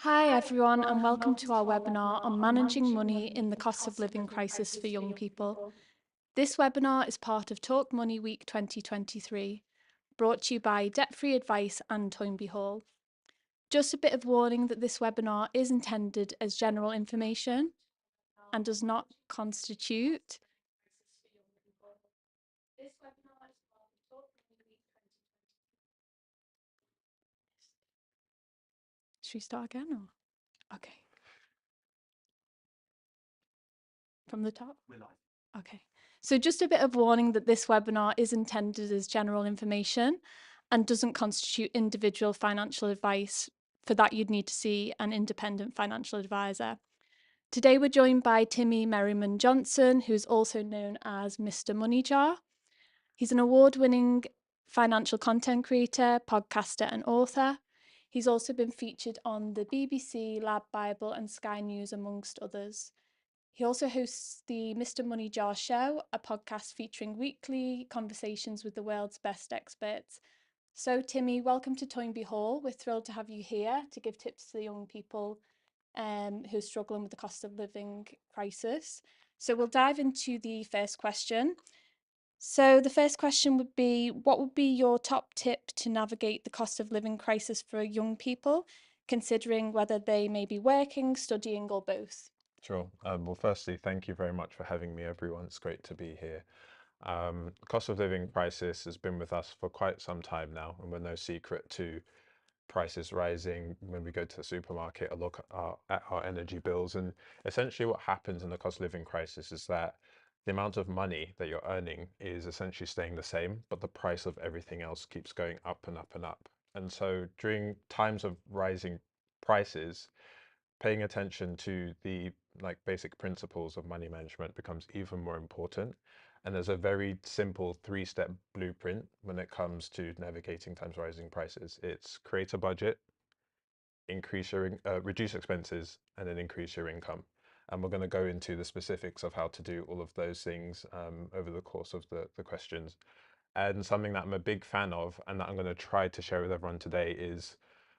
Hi everyone and welcome to our webinar on managing money in the cost of living crisis for young people. This webinar is part of Talk Money Week 2023, brought to you by Debt Free Advice and Toynbee Hall. Just a bit of warning that this webinar is intended as general information and does not constitute. This webinar is part of Talk Money Week 2023. Should we start again or? Okay. From the top? We're live. Okay. So just a bit of warning that this webinar is intended as general information and doesn't constitute individual financial advice. For that, you'd need to see an independent financial advisor. Today, we're joined by Timmy Merriman Johnson, who's also known as Mr. Money Jar. He's an award-winning financial content creator, podcaster, and author. He's also been featured on the BBC, Lab Bible, and Sky News, amongst others. He also hosts the Mr. Money Jar Show, a podcast featuring weekly conversations with the world's best experts. So, Timmy, welcome to Toynbee Hall. We're thrilled to have you here to give tips to the young people who are struggling with the cost of living crisis. So, we'll dive into the first question. So, the first question would be, what would be your top tip to navigate the cost of living crisis for young people, considering whether they may be working, studying, or both? Sure. Well, firstly, thank you very much for having me, everyone. It's great to be here. Cost of living crisis has been with us for quite some time now, and we're no secret to prices rising. When we go to the supermarket, I look at our energy bills, and essentially what happens in the cost of living crisis is that the amount of money that you're earning is essentially staying the same, but the price of everything else keeps going up and up and up. And so during times of rising prices, paying attention to the basic principles of money management becomes even more important. And there's a very simple three-step blueprint when it comes to navigating times rising prices. It's create a budget, reduce expenses, and then increase your income. And we're going to go into the specifics of how to do all of those things over the course of the questions. And something that I'm a big fan of and that I'm going to try to share with everyone today is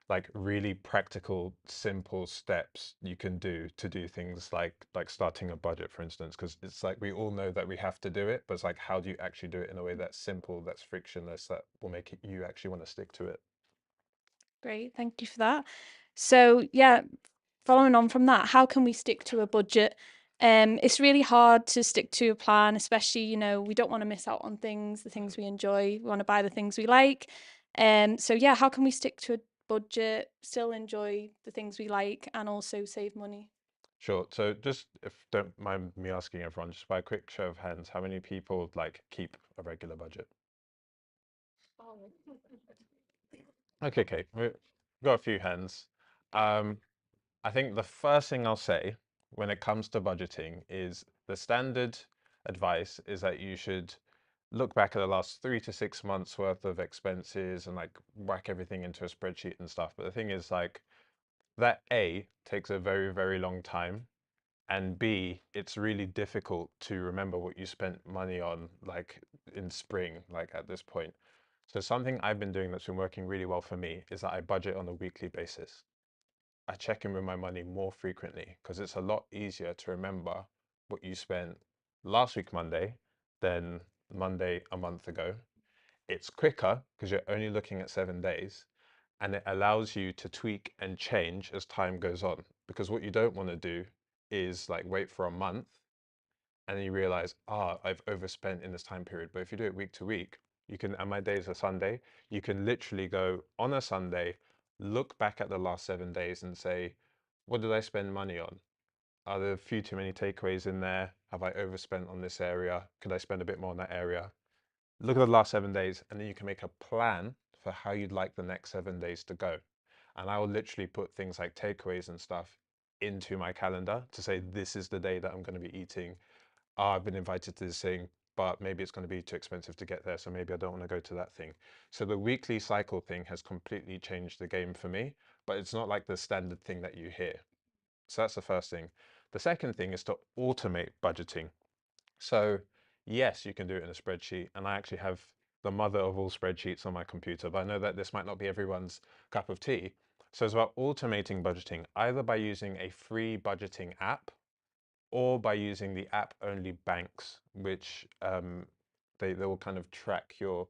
like really practical, simple steps you can do to do things like starting a budget, for instance, because it's like we all know that we have to do it, but it's like how do you actually do it in a way that's simple, that's frictionless, that will make you actually want to stick to it. Great, thank you for that. So yeah, following on from that, how can we stick to a budget? It's really hard to stick to a plan, especially, we don't want to miss out on things, the things we enjoy. We want to buy the things we like. So yeah, how can we stick to a budget, still enjoy the things we like, and also save money? Sure. So just if don't mind me asking everyone, just by a quick show of hands, how many people like keep a regular budget? Okay, we've got a few hands. Um, I think the first thing I'll say when it comes to budgeting is the standard advice is that you should look back at the last 3 to 6 months worth of expenses and like whack everything into a spreadsheet and stuff. But the thing is like that A takes a very, very long time. And B, it's really difficult to remember what you spent money on like in spring, like at this point. So something I've been doing that's been working really well for me is that I budget on a weekly basis. I check in with my money more frequently because it's a lot easier to remember what you spent last week Monday than Monday a month ago. It's quicker because you're only looking at 7 days, and it allows you to tweak and change as time goes on. Because what you don't want to do is like wait for a month and then you realize, I've overspent in this time period. But if you do it week to week, you can, and my day is a Sunday, you can literally go on a Sunday, look back at the last 7 days and say, what did I spend money on? Are there a few too many takeaways in there? Have I overspent on this area? Could I spend a bit more on that area? Look at the last 7 days, and then you can make a plan for how you'd like the next 7 days to go. And I will literally put things like takeaways and stuff into my calendar to say, this is the day that I'm going to be eating. I've been invited to this thing, but maybe it's going to be too expensive to get there, so maybe I don't want to go to that thing. So the weekly cycle thing has completely changed the game for me, but it's not like the standard thing that you hear. So that's the first thing. The second thing is to automate budgeting. So yes, you can do it in a spreadsheet, and I actually have the mother of all spreadsheets on my computer, but I know that this might not be everyone's cup of tea. So it's about automating budgeting, either by using a free budgeting app or by using the app-only banks, which they will kind of track your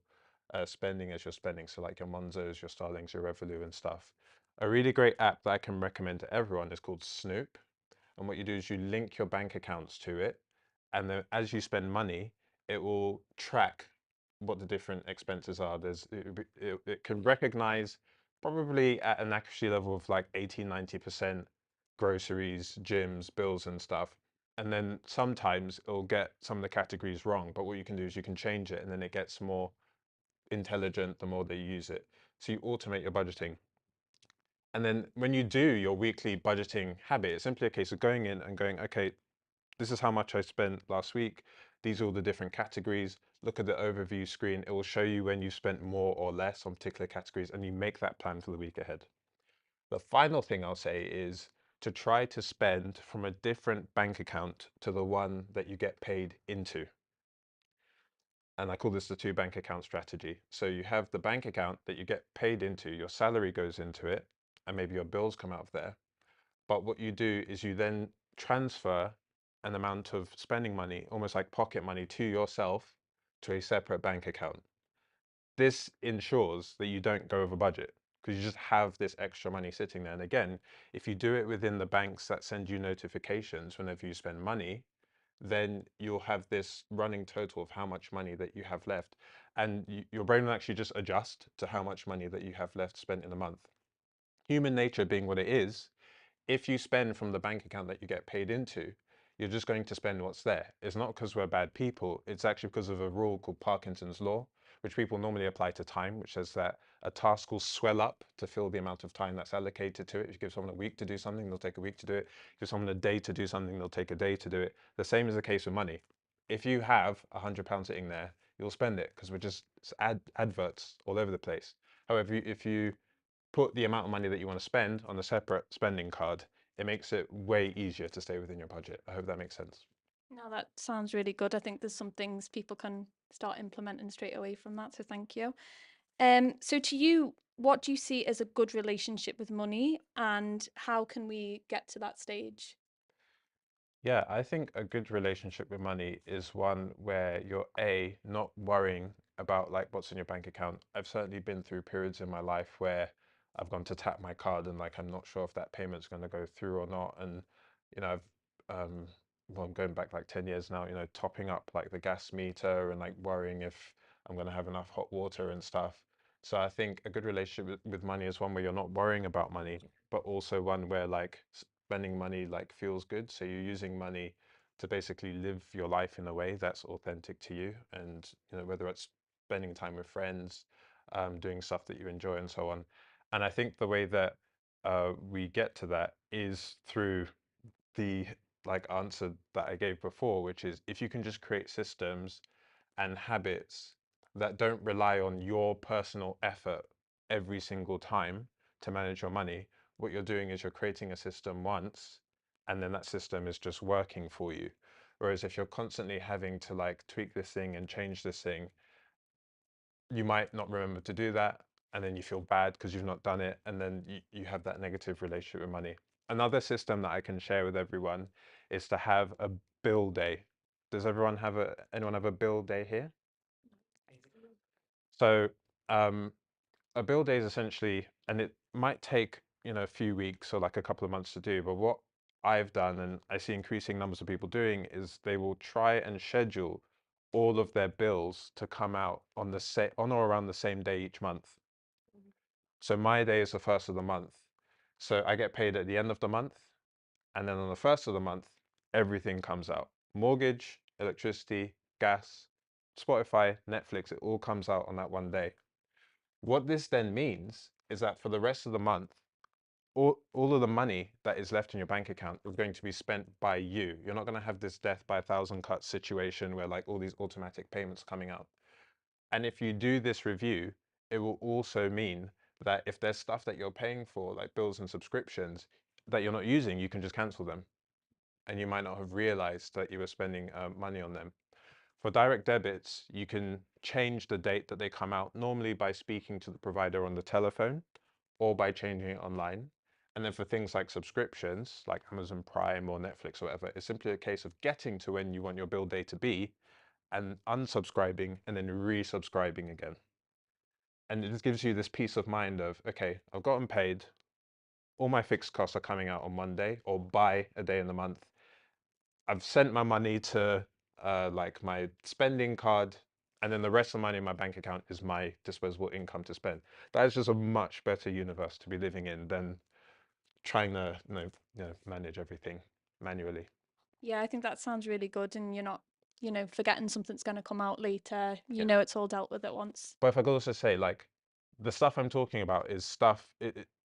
spending as you're spending. So like your Monzos, your Starlings, your Revolut and stuff. A really great app that I can recommend to everyone is called Snoop. And what you do is you link your bank accounts to it. And then as you spend money, it will track what the different expenses are. It can recognize probably at an accuracy level of like 80, 90% groceries, gyms, bills and stuff. And then sometimes it'll get some of the categories wrong. But what you can do is you can change it and then it gets more intelligent the more they use it. So you automate your budgeting. And then when you do your weekly budgeting habit, it's simply a case of going in and going, okay, this is how much I spent last week. These are all the different categories. Look at the overview screen. It will show you when you spent more or less on particular categories, and you make that plan for the week ahead. The final thing I'll say is to try to spend from a different bank account to the one that you get paid into. And I call this the two bank account strategy. So you have the bank account that you get paid into, your salary goes into it, and maybe your bills come out of there. But what you do is you then transfer an amount of spending money, almost like pocket money, to yourself to a separate bank account. This ensures that you don't go over budget because you just have this extra money sitting there. And again, if you do it within the banks that send you notifications whenever you spend money, then you'll have this running total of how much money that you have left. And your brain will actually just adjust to how much money that you have left spent in a month. Human nature being what it is, if you spend from the bank account that you get paid into, you're just going to spend what's there. It's not because we're bad people. It's actually because of a rule called Parkinson's law, which people normally apply to time, which says that a task will swell up to fill the amount of time that's allocated to it. If you give someone a week to do something, they'll take a week to do it. Give someone a day to do something, they'll take a day to do it. The same is the case with money. If you have £100 sitting there, you'll spend it because we're just adverts all over the place. However, if you put the amount of money that you want to spend on a separate spending card, it makes it way easier to stay within your budget. I hope that makes sense. No, that sounds really good. I think there's some things people can start implementing straight away from that. So thank you. So to you, what do you see as a good relationship with money, and how can we get to that stage? Yeah, I think a good relationship with money is one where you're not worrying about like what's in your bank account. I've certainly been through periods in my life where I've gone to tap my card and like I'm not sure if that payment's going to go through or not. And I've well, I'm going back like 10 years now, topping up like the gas meter and like worrying if I'm going to have enough hot water and stuff. So I think a good relationship with money is one where you're not worrying about money, but also one where like spending money like feels good. So you're using money to basically live your life in a way that's authentic to you. And whether it's spending time with friends, doing stuff that you enjoy and so on. And I think the way that we get to that is through the like answer that I gave before, which is if you can just create systems and habits that don't rely on your personal effort every single time to manage your money, what you're doing is you're creating a system once and then that system is just working for you. Whereas if you're constantly having to like tweak this thing and change this thing, you might not remember to do that. And then you feel bad because you've not done it. And then you have that negative relationship with money. Another system that I can share with everyone is to have a bill day. Does anyone have a bill day here? So um, a bill day is essentially, and it might take, a few weeks or like a couple of months to do, but what I've done and I see increasing numbers of people doing is they will try and schedule all of their bills to come out on or around the same day each month. So my day is the first of the month. So I get paid at the end of the month, and then on the first of the month, everything comes out. Mortgage, electricity, gas, Spotify, Netflix, it all comes out on that one day. What this then means is that for the rest of the month, all of the money that is left in your bank account is going to be spent by you. You're not going to have this death by a thousand cuts situation where like all these automatic payments coming out. And if you do this review, it will also mean that if there's stuff that you're paying for, like bills and subscriptions, that you're not using, you can just cancel them. And you might not have realized that you were spending money on them. For direct debits, you can change the date that they come out, normally by speaking to the provider on the telephone, or by changing it online. And then for things like subscriptions, like Amazon Prime or Netflix or whatever, it's simply a case of getting to when you want your bill day to be and unsubscribing and then resubscribing again. And it just gives you this peace of mind of, okay, I've gotten paid, all my fixed costs are coming out on Monday or by a day in the month. I've sent my money to like my spending card, and then the rest of the money in my bank account is my disposable income to spend. That is just a much better universe to be living in than trying to manage everything manually. Yeah, I think that sounds really good. And you're not, forgetting something's going to come out later. Yeah. It's all dealt with at once. But if I could also say, like, the stuff I'm talking about is stuff,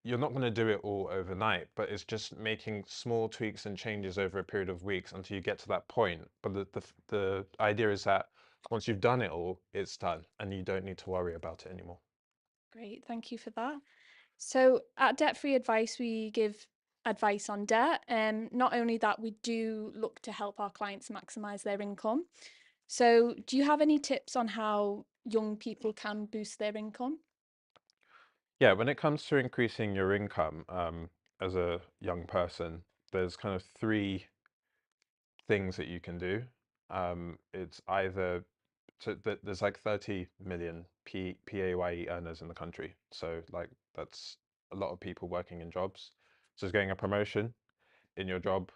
you're not going to do it all overnight, but it's just making small tweaks and changes over a period of weeks until you get to that point. But the idea is that once you've done it all, it's done, and you don't need to worry about it anymore. Great. Thank you for that. So at Debt Free Advice, we give advice on debt. And not only that, we do look to help our clients maximize their income. So do you have any tips on how young people can boost their income? Yeah, when it comes to increasing your income, as a young person, there's kind of three things that you can do. It's either there's like 30 million PAYE earners in the country. So like that's a lot of people working in jobs. So it's getting a promotion in your job,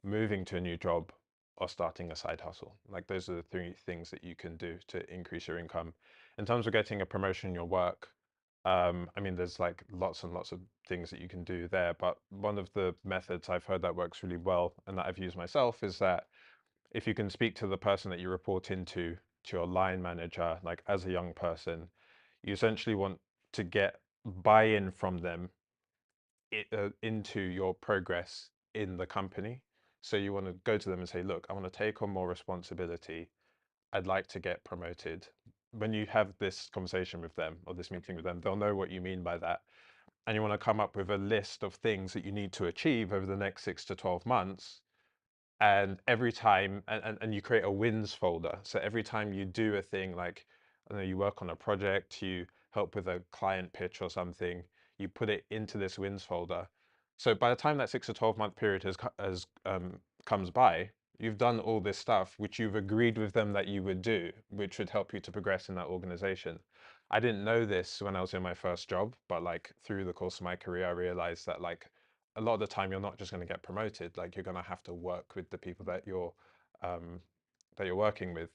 moving to a new job, or starting a side hustle. Like those are the three things that you can do to increase your income. In terms of getting a promotion in your work, I mean, there's like lots and lots of things that you can do there, but one of the methods I've heard that works really well and that I've used myself is that if you can speak to the person that you report into, to your line manager, like as a young person, you essentially want to get buy-in from them into your progress in the company. So you want to go to them and say, look, I want to take on more responsibility. I'd like to get promoted. When you have this conversation with them or this meeting with them, they'll know what you mean by that. And you want to come up with a list of things that you need to achieve over the next 6 to 12 months. And every time, and you create a wins folder. So every time you do a thing like, I don't know, you work on a project, you help with a client pitch or something, you put it into this wins folder. So by the time that 6 to 12 month period comes by, you've done all this stuff which you've agreed with them that you would do, which would help you to progress in that organization. I didn't know this when I was in my first job, but like through the course of my career, I realized that like a lot of the time you're not just going to get promoted, like you're going to have to work with the people um, that you're working with.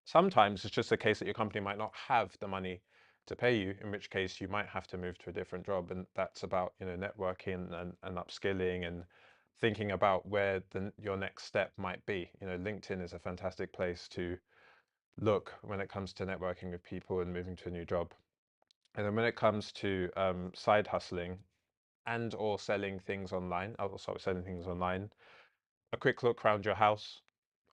Sometimes it's just a case that your company might not have the money to pay you, in which case you might have to move to a different job, and that's about networking and upskilling and thinking about where your next step might be. LinkedIn is a fantastic place to look when it comes to networking with people and moving to a new job. And then when it comes to side hustling, and or selling things online. I'll start with selling things online. A quick look around your house.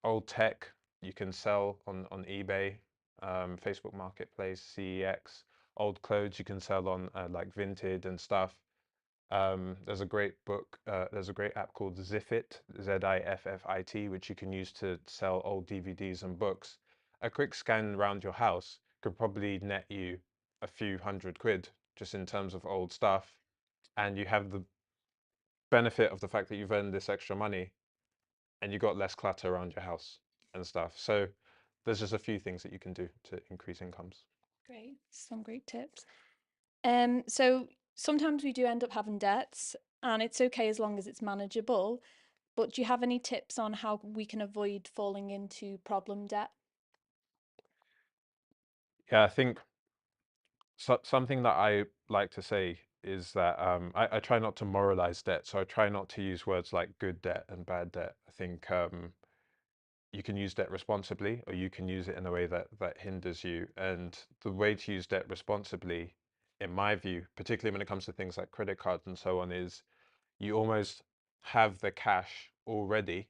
Old tech you can sell on eBay, Facebook Marketplace, CEX. Old clothes you can sell on like Vinted and stuff. There's a great book. There's a great app called Ziffit, Ziffit, which you can use to sell old DVDs and books. A quick scan around your house could probably net you a few £100 just in terms of old stuff, and you have the benefit of the fact that you've earned this extra money and you got less clutter around your house and stuff. So there's just a few things that you can do to increase incomes. Great. Some great tips. So sometimes we do end up having debts, and it's okay as long as it's manageable. But do you have any tips on how we can avoid falling into problem debt? Yeah, I think something that I like to say is that I try not to moralize debt. So I try not to use words like good debt and bad debt. I think you can use debt responsibly, or you can use it in a way that hinders you. And the way to use debt responsibly, in my view, particularly when it comes to things like credit cards and so on, is you almost have the cash already,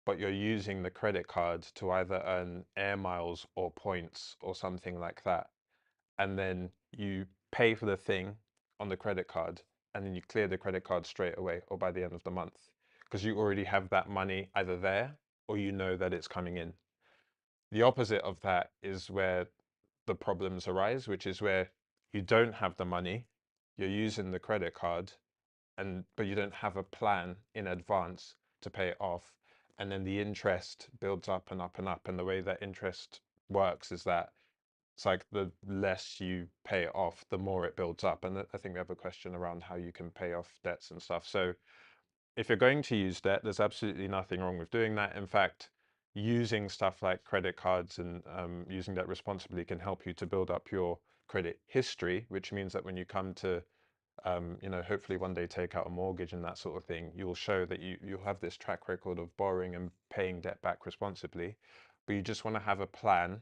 but you're using the credit card to either earn air miles or points or something like that. And then you pay for the thing on the credit card, and then you clear the credit card straight away or by the end of the month because you already have that money either there or you know that it's coming in. The opposite of that is where the problems arise, which is where you don't have the money you're using the credit card but you don't have a plan in advance to pay it off, and then the interest builds up and up and up. And the way that interest works is that it's like the less you pay it off, the more it builds up. And I think we have a question around how you can pay off debts and stuff. So if you're going to use debt, there's absolutely nothing wrong with doing that. In fact, using stuff like credit cards and using debt responsibly can help you to build up your credit history, which means that when you come to hopefully one day take out a mortgage and that sort of thing, you'll show that you'll have this track record of borrowing and paying debt back responsibly. But you just want to have a plan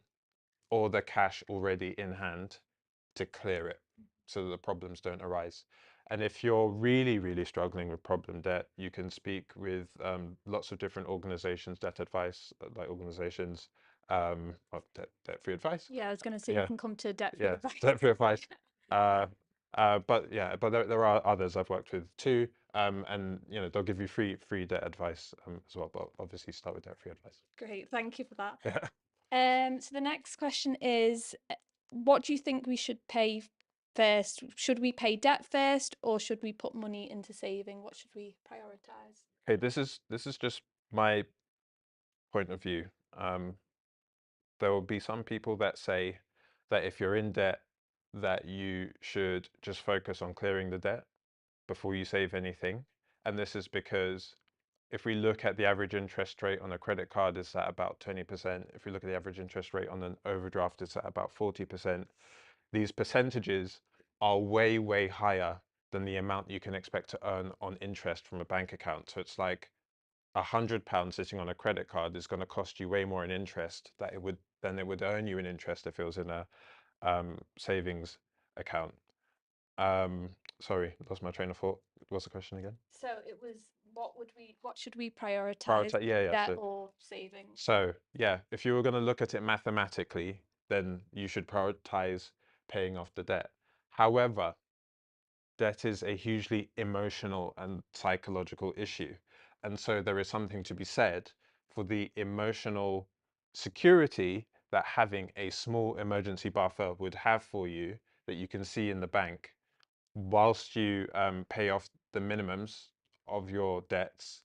or the cash already in hand to clear it so that the problems don't arise. And if you're really, really struggling with problem debt, you can speak with lots of different organizations, debt advice, like organizations, of debt-free advice. Yeah, I was going to say you Yeah, can come to debt-free yeah, advice. debt-free advice. Uh, but yeah, but there are others I've worked with too, and they'll give you free debt advice as well. But obviously, start with debt-free advice. Great, thank you for that. Yeah. So the next question is, what do you think we should pay first? Should we pay debt first, or should we put money into saving? What should we prioritize? Okay, this is just my point of view. Um, there will be some people that say that if you're in debt, that you should just focus on clearing the debt before you save anything. And this is because if we look at the average interest rate on a credit card, it's at about 20%. If we look at the average interest rate on an overdraft, it's at about 40%. These percentages are way, way higher than the amount you can expect to earn on interest from a bank account. So it's like £100 sitting on a credit card is going to cost you way more in interest than it would earn you in interest if it was in a savings account. Um, Sorry, lost my train of thought. What's the question again? So it was, what should we prioritize, Prioritize, yeah, yeah. debt or savings? So yeah, if you were going to look at it mathematically, then you should prioritize paying off the debt. However, debt is a hugely emotional and psychological issue. And so there is something to be said for the emotional security that having a small emergency buffer would have for you that you can see in the bank whilst you pay off the minimums of your debts.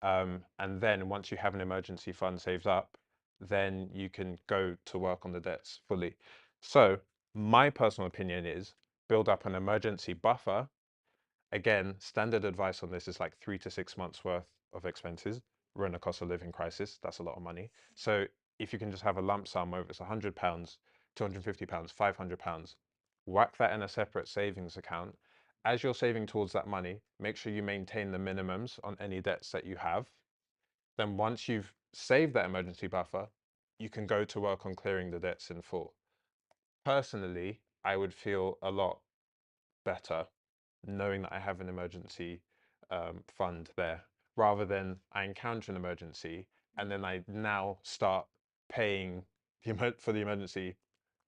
And then once you have an emergency fund saved up, then you can go to work on the debts fully. So my personal opinion is build up an emergency buffer. Again, standard advice on this is like 3 to 6 months worth of expenses. We're in a cost of living crisis. That's a lot of money. So if you can just have a lump sum, whether it's £100, £250, £500, whack that in a separate savings account. As you're saving towards that money, make sure you maintain the minimums on any debts that you have. Then once you've saved that emergency buffer, you can go to work on clearing the debts in full. Personally, I would feel a lot better knowing that I have an emergency fund there, rather than I encounter an emergency and then I now start paying for the emergency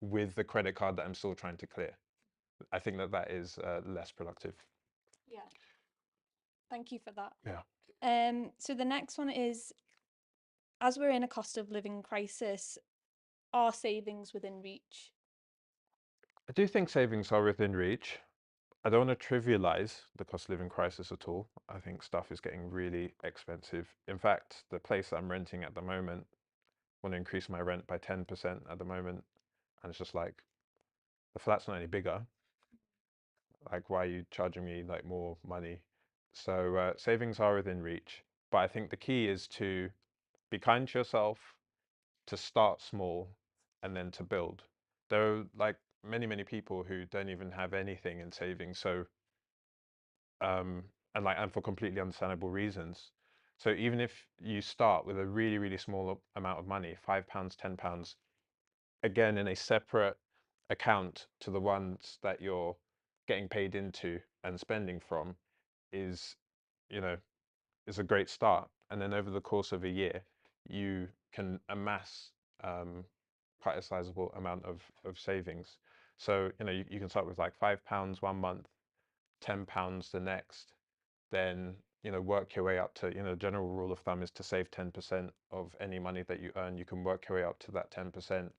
with the credit card that I'm still trying to clear. I think that is less productive. Yeah, thank you for that. Yeah. So the next one is, as we're in a cost of living crisis, are savings within reach? I do think savings are within reach. I don't want to trivialize the cost of living crisis at all. I think stuff is getting really expensive. In fact, the place I'm renting at the moment, want to increase my rent by 10% at the moment. And it's just like, the flat's not any bigger. Like, why are you charging me like more money? So savings are within reach. But I think the key is to be kind to yourself, to start small, and then to build. There are like many people who don't even have anything in savings. So and for completely understandable reasons. So even if you start with a really small amount of money, £5, £10, again in a separate account to the ones that you're getting paid into and spending from, is you know is a great start. And then over the course of a year, you can amass quite a sizable amount of savings. So you can start with like £5 1 month, £10 the next, then work your way up to, the general rule of thumb is to save 10% of any money that you earn. You can work your way up to that 10%,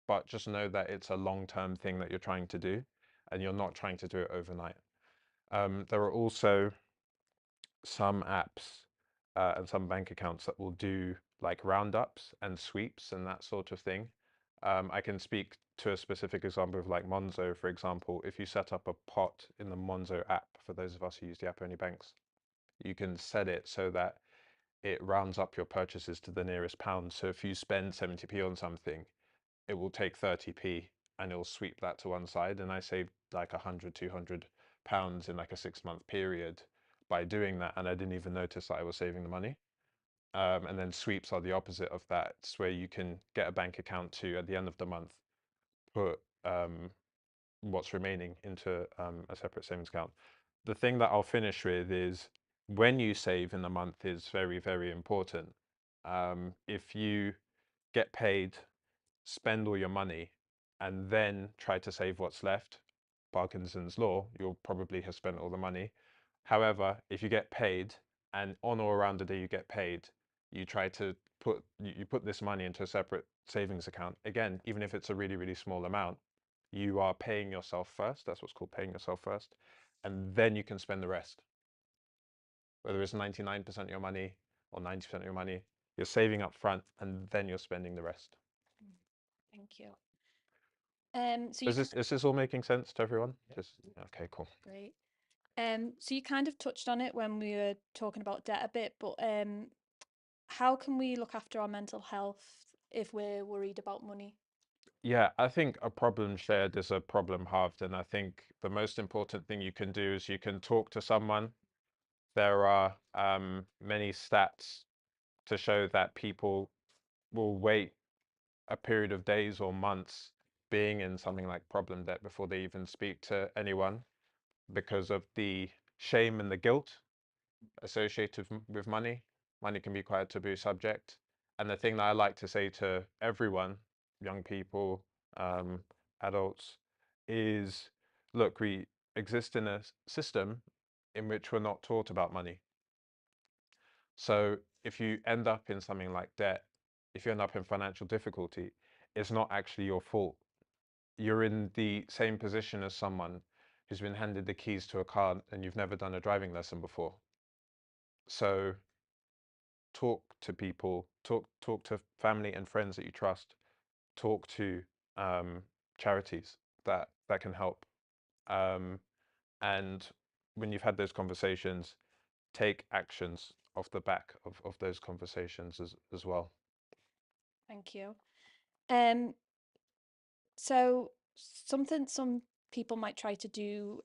but just know that it's a long-term thing that you're trying to do, and you're not trying to do it overnight. There are also some apps and some bank accounts that will do like roundups and sweeps and that sort of thing. I can speak to a specific example of like Monzo, for example. If you set up a pot in the Monzo app, for those of us who use the app only banks, you can set it so that it rounds up your purchases to the nearest pound. So if you spend 70p on something, it will take 30p and it'll sweep that to one side. And I saved like 100, 200 pounds in like a 6 month period by doing that. And I didn't even notice that I was saving the money. And then sweeps are the opposite of that. It's where you can get a bank account to, at the end of the month, put what's remaining into a separate savings account. The thing that I'll finish with is when you save in the month is very, very important. If you get paid, spend all your money, and then try to save what's left, Parkinson's law, you'll probably have spent all the money. However, if you get paid and on or around the day you get paid, you try to put this money into a separate savings account. Again, even if it's a really, really small amount, you are paying yourself first. That's what's called paying yourself first. And then you can spend the rest. Whether it's 99% of your money or 90% of your money, you're saving up front and then you're spending the rest. Thank you. So you Is this all making sense to everyone? Just okay, cool. great. So you kind of touched on it when we were talking about debt a bit, but how can we look after our mental health if we're worried about money? Yeah, I think a problem shared is a problem halved, and I think the most important thing you can do is you can talk to someone. There are many stats to show that people will wait a period of days or months being in something like problem debt before they even speak to anyone because of the shame and the guilt associated with money. Money can be quite a taboo subject. And the thing that I like to say to everyone, young people, um, adults, is look, we exist in a system in which we're not taught about money. So if you end up in something like debt, if you end up in financial difficulty, it's not actually your fault. You're in the same position as someone who's been handed the keys to a car and you've never done a driving lesson before. So talk to people, talk to family and friends that you trust, talk to charities that can help. Um, and when you've had those conversations, take actions off the back of those conversations as well. Thank you. Um, so something some people might try to do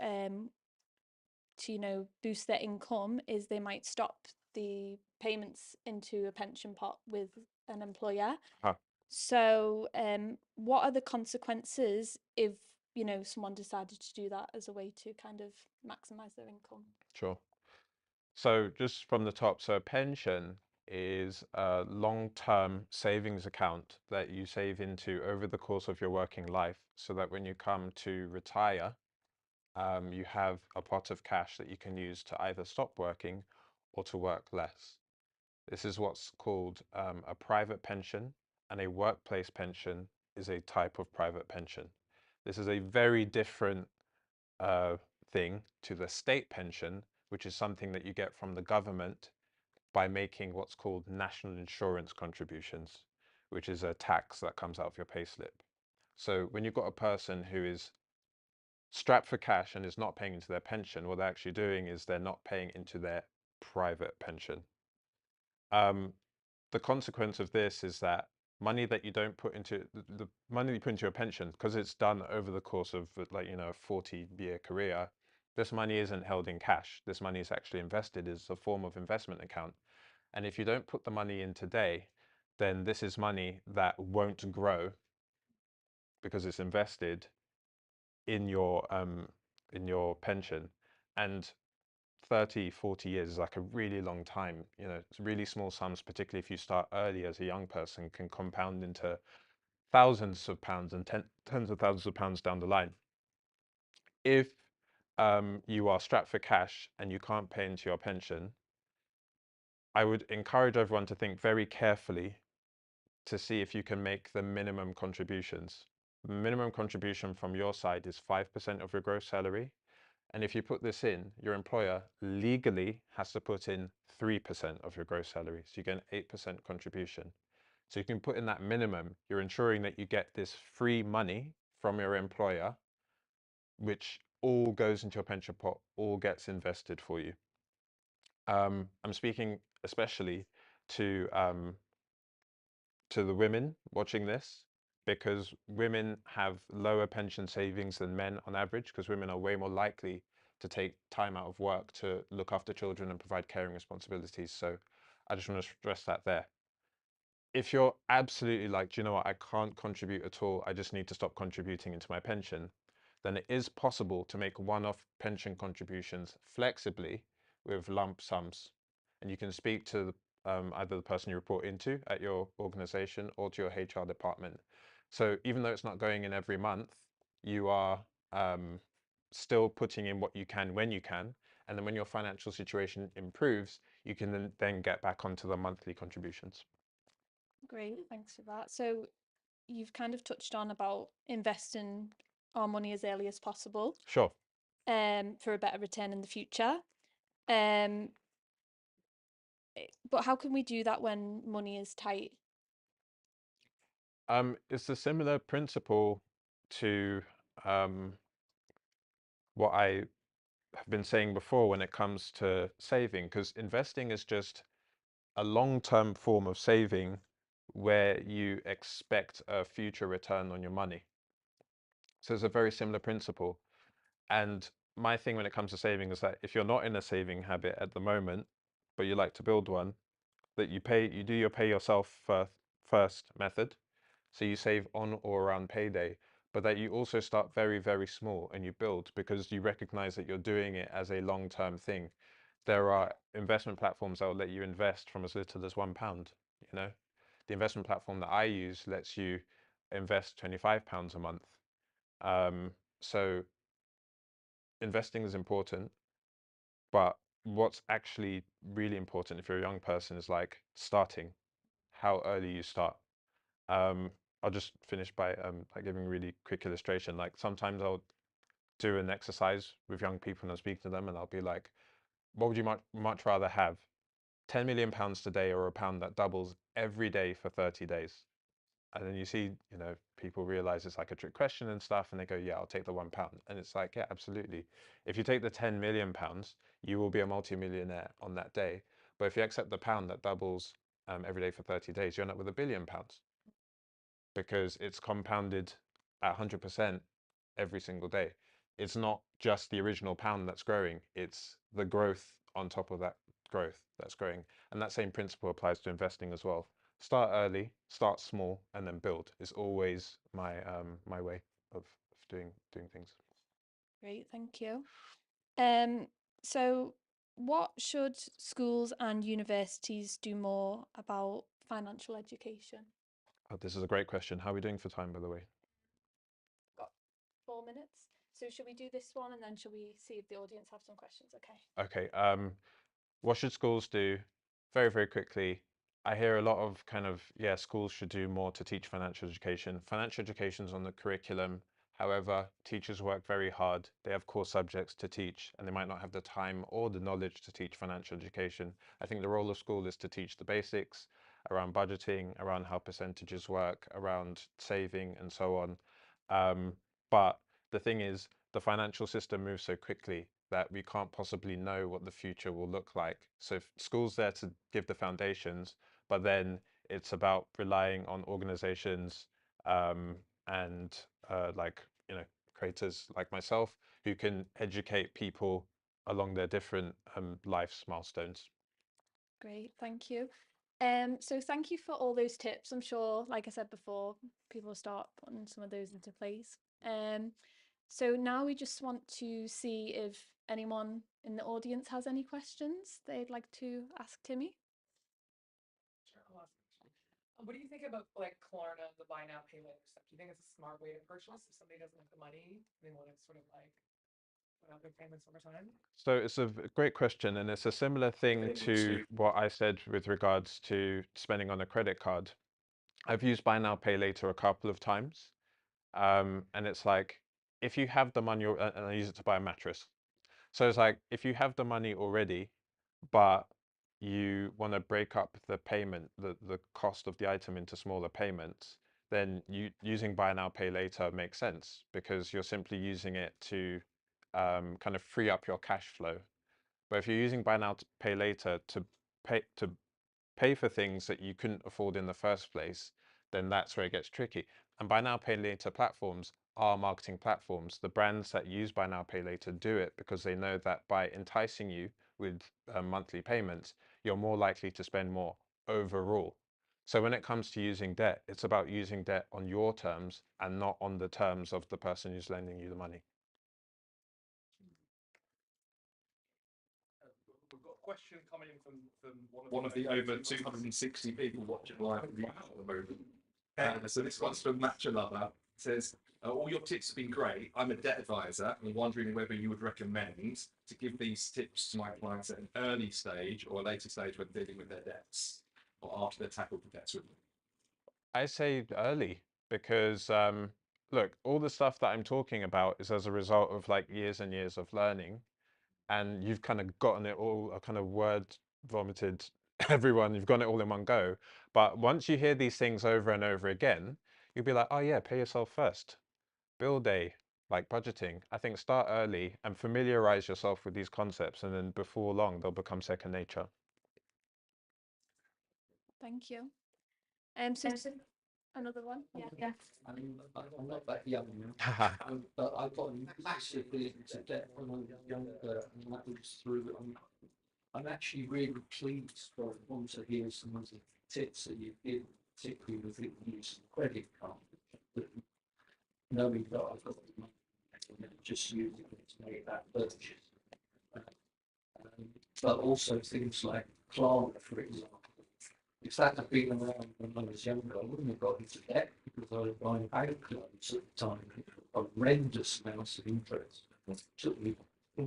to, boost their income is they might stop the payments into a pension pot with an employer. Ah, So, what are the consequences if, someone decided to do that as a way to kind of maximize their income? sure. So just from the top, so a pension is a long-term savings account that you save into over the course of your working life so that when you come to retire, you have a pot of cash that you can use to either stop working or to work less. This is what's called a private pension, and a workplace pension is a type of private pension. This is a very different uh, thing to the state pension, which is something that you get from the government by making what's called national insurance contributions, which is a tax that comes out of your payslip. So when you've got a person who is strapped for cash and is not paying into their pension, what they're actually doing is they're not paying into their private pension. Um, the consequence of this is that money that you don't put into the money you put into your pension, because it's done over the course of like, a 40-year career, this money isn't held in cash. This money is actually invested as a form of investment account. And if you don't put the money in today, then this is money that won't grow because it's invested in your pension. And 30, 40 years is like a really long time. It's really small sums, particularly if you start early as a young person, can compound into thousands of pounds and tens of thousands of pounds down the line. If you are strapped for cash and you can't pay into your pension, I would encourage everyone to think very carefully to see if you can make the minimum contributions. Minimum contribution from your side is 5% of your gross salary. And if you put this in, your employer legally has to put in 3% of your gross salary. So you get an 8% contribution. So you can put in that minimum. You're ensuring that you get this free money from your employer, which all goes into your pension pot, all gets invested for you. I'm speaking especially to the women watching this, because women have lower pension savings than men on average, because women are way more likely to take time out of work to look after children and provide caring responsibilities. So I just want to stress that there. If you're absolutely like, do you know what, I can't contribute at all, I just need to stop contributing into my pension, then it is possible to make one-off pension contributions flexibly with lump sums. And you can speak to either the person you report into at your organization or to your HR department. So even though it's not going in every month, you are still putting in what you can when you can. And then when your financial situation improves, you can then get back onto the monthly contributions. Great, thanks for that. So you've kind of touched on about investing our money as early as possible, Sure. for a better return in the future. Um, but how can we do that when money is tight? It's a similar principle to what I have been saying before when it comes to saving, because investing is just a long-term form of saving where you expect a future return on your money. So it's a very similar principle. And my thing when it comes to saving is that if you're not in a saving habit at the moment, but you like to build one, that you do your pay yourself first method. So you save on or around payday, but that you also start very, very small and you build, because you recognize that you're doing it as a long-term thing. There are investment platforms that will let you invest from as little as £1, you know. The investment platform that I use lets you invest £25 a month. Um, so investing is important, but what's actually really important if you're a young person is like starting, how early you start. Um, I'll just finish by like giving a really quick illustration. Like sometimes I'll do an exercise with young people and I'll speak to them and I'll be like, what would you much rather have? £10 million today or a pound that doubles every day for 30 days? And then you see, you know, people realize it's like a trick question and stuff, and they go, yeah, I'll take the £1. And it's like, yeah, absolutely. If you take the £10 million, you will be a multimillionaire on that day. But if you accept the pound that doubles every day for 30 days, you end up with £1 billion, because it's compounded at 100% every single day. It's not just the original pound that's growing, it's the growth on top of that growth that's growing. And that same principle applies to investing as well. Start early, start small, and then build is always my way of doing things. Great, thank you. Um, so what should schools and universities do more about financial education? Oh, this is a great question. How are we doing for time, by the way? Got 4 minutes. So should we do this one and then should we see if the audience have some questions? Okay. Okay. What should schools do? Very, very quickly. I hear a lot of kind of, yeah, schools should do more to teach financial education. Financial education is on the curriculum. However, teachers work very hard. They have core subjects to teach, and they might not have the time or the knowledge to teach financial education. I think the role of school is to teach the basics around budgeting, around how percentages work, around saving, and so on. But the thing is, the financial system moves so quickly that we can't possibly know what the future will look like. So if school's there to give the foundations, but then it's about relying on organizations and like, you know, creators like myself who can educate people along their different life's milestones. Great, thank you. So thank you for all those tips. I'm sure, like I said before, people will start putting some of those into place. So now we just want to see if anyone in the audience has any questions they'd like to ask Timmy. Sure, I'll ask a question. What do you think about like Klarna, the buy now, pay later stuff? Do you think it's a smart way to purchase if somebody doesn't have the money, they want to sort of like put out their payments over time? So it's a great question, and it's a similar thing to what I said with regards to spending on a credit card. I've used buy now, pay later a couple of times. And it's like, if you have the money, and I use it to buy a mattress. So it's like if you have the money already, but you want to break up the payment, the cost of the item into smaller payments, then using buy now, pay later makes sense because you're simply using it to kind of free up your cash flow. But if you're using buy now, pay later to pay for things that you couldn't afford in the first place, then that's where it gets tricky. And buy now, pay later platforms are marketing platforms. The brands that use buy now, pay later do it because they know that by enticing you with monthly payments, you're more likely to spend more overall. So when it comes to using debt, it's about using debt on your terms and not on the terms of the person who's lending you the money. We've got a question coming in from one of the over 260 people watching live at the moment. So this one's from Matcha Lover. It says, all your tips have been great. I'm a debt advisor and wondering whether you would recommend to give these tips to my clients at an early stage or a later stage when dealing with their debts or after they've tackled the debts with them. I say early because look, all the stuff that I'm talking about is as a result of like years and years of learning, and you've kind of gotten it all, kind of word vomited everyone, you've got it all in one go. But once you hear these things over and over again, you'll be like, oh yeah, pay yourself first. Build a like budgeting. I think start early and familiarize yourself with these concepts, and then before long they'll become second nature. Thank you. So another one. Yeah. I'm not that young but I got massively into debt when I was younger, and that was through. I'm actually really pleased for want to hear some of the tips that you give, particularly with the use of credit card. Knowing that I've got the money, and just using it to make that purchase. But also things like Klarna, for example. If that had been around when I was younger, I wouldn't have got into debt because I was buying bank loans at the time, horrendous amounts of interest. It took me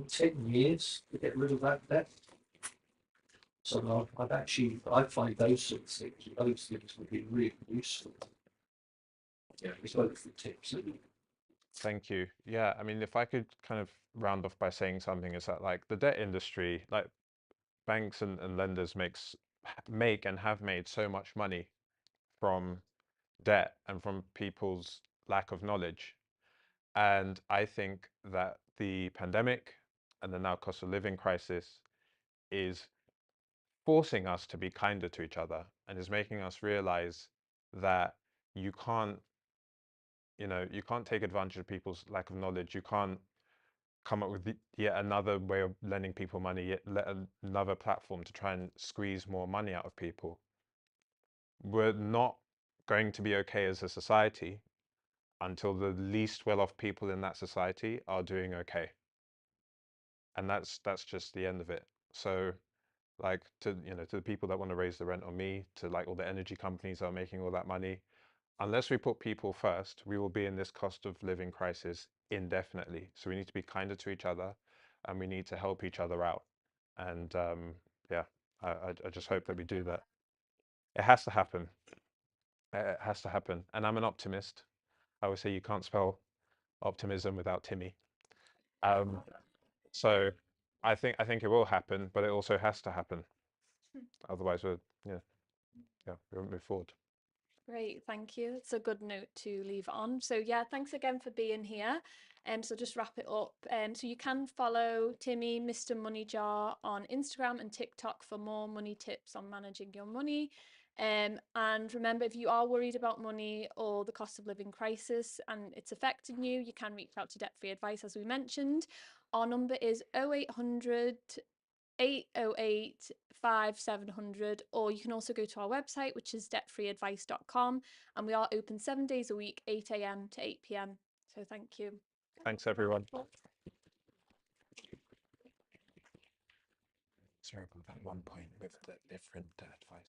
10 years to get rid of that debt. So I find those sorts of things, would be really useful. Yeah, it's both the tips. Thank you. Yeah, I mean, if I could kind of round off by saying something, is that like the debt industry, like banks and lenders make and have made so much money from debt and from people's lack of knowledge. And I think that the pandemic and the now cost of living crisis is forcing us to be kinder to each other and is making us realize that you can't, you can't take advantage of people's lack of knowledge. You can't come up with yet another way of lending people money, yet another platform to try and squeeze more money out of people. We're not going to be okay as a society until the least well-off people in that society are doing okay. And that's just the end of it. So like to the people that want to raise the rent on me, to like all the energy companies that are making all that money, unless we put people first, we will be in this cost of living crisis indefinitely. So we need to be kinder to each other and we need to help each other out. And yeah, I just hope that we do that. It has to happen. It has to happen. And I'm an optimist. I always say you can't spell optimism without Timmy. So I think it will happen, but it also has to happen. Otherwise, we won't move forward. Great, thank you. It's a good note to leave on. So yeah, thanks again for being here. So just wrap it up. So you can follow Timmy, Mr. Money Jar, on Instagram and TikTok for more money tips on managing your money. And remember, if you are worried about money or the cost of living crisis and it's affecting you, you can reach out to Debt Free Advice, as we mentioned. Our number is 0800 808 5700, or you can also go to our website, which is debtfreeadvice.com, and we are open 7 days a week, 8 a.m. to 8 p.m. So thank you. Thanks, everyone. Sorry about that one point with the different advice.